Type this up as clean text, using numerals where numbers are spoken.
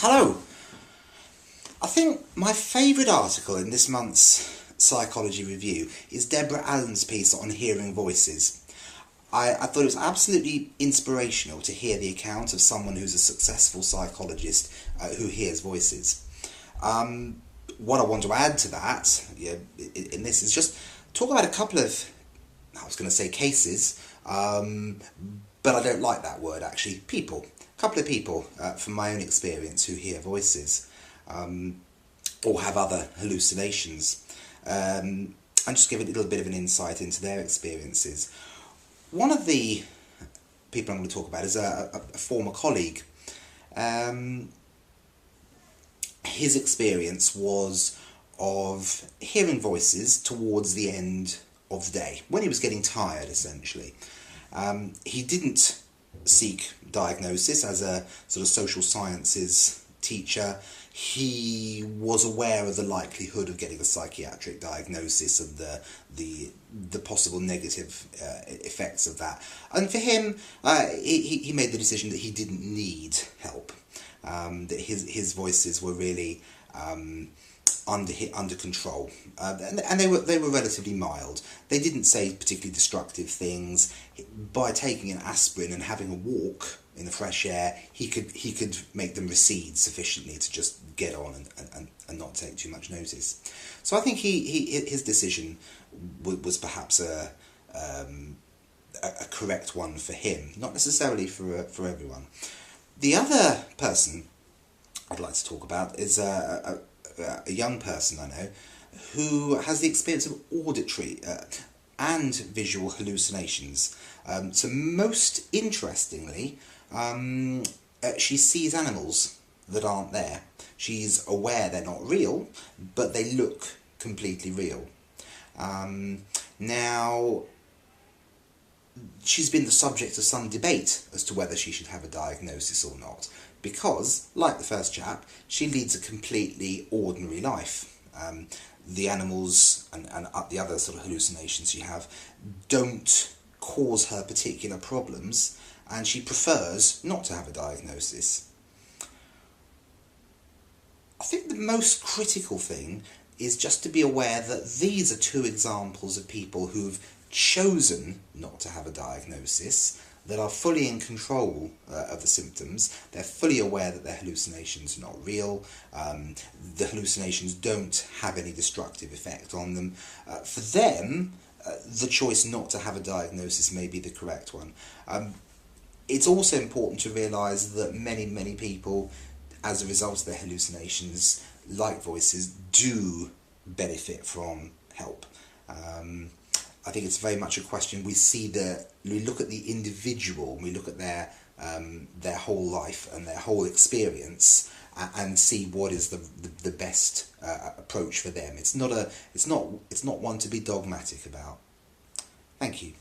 Hello. I think my favourite article in this month's Psychology Review is Deborah Allen's piece on hearing voices. I thought it was absolutely inspirational to hear the account of someone who's a successful psychologist who hears voices. What I want to add to that in this is just talk about a couple of, I was going to say cases, but I don't like that word actually, people. A couple of people from my own experience who hear voices or have other hallucinations, and just give a little bit of an insight into their experiences. One of the people I'm going to talk about is a former colleague. His experience was of hearing voices towards the end of the day, when he was getting tired, essentially. He didn't seek diagnosis as a sort of social sciences teacher. He was aware of the likelihood of getting a psychiatric diagnosis and the possible negative effects of that. And for him, he made the decision that he didn't need help. That his voices were really under control, and they were relatively mild. They didn't say particularly destructive things. By taking an aspirin and having a walk in the fresh air, he could make them recede sufficiently to just get on and not take too much notice. So I think his decision was perhaps a correct one for him, not necessarily for everyone. The other person I'd like to talk about is a young person I know who has the experience of auditory and visual hallucinations. So most interestingly, she sees animals that aren't there. She's aware they're not real, but they look completely real. Now, she's been the subject of some debate as to whether she should have a diagnosis or not, because, like the first chap, she leads a completely ordinary life. The animals and the other sort of hallucinations she have don't cause her particular problems, and she prefers not to have a diagnosis. I think the most critical thing is just to be aware that these are two examples of people who've chosen not to have a diagnosis, that are fully in control of the symptoms. They're fully aware that their hallucinations are not real. The hallucinations don't have any destructive effect on them. For them, the choice not to have a diagnosis may be the correct one. It's also important to realise that many people, as a result of their hallucinations, like voices, do benefit from help. I think it's very much a question. We look at the individual, we look at their whole life and their whole experience, and see what is the best approach for them. It's not one to be dogmatic about. Thank you.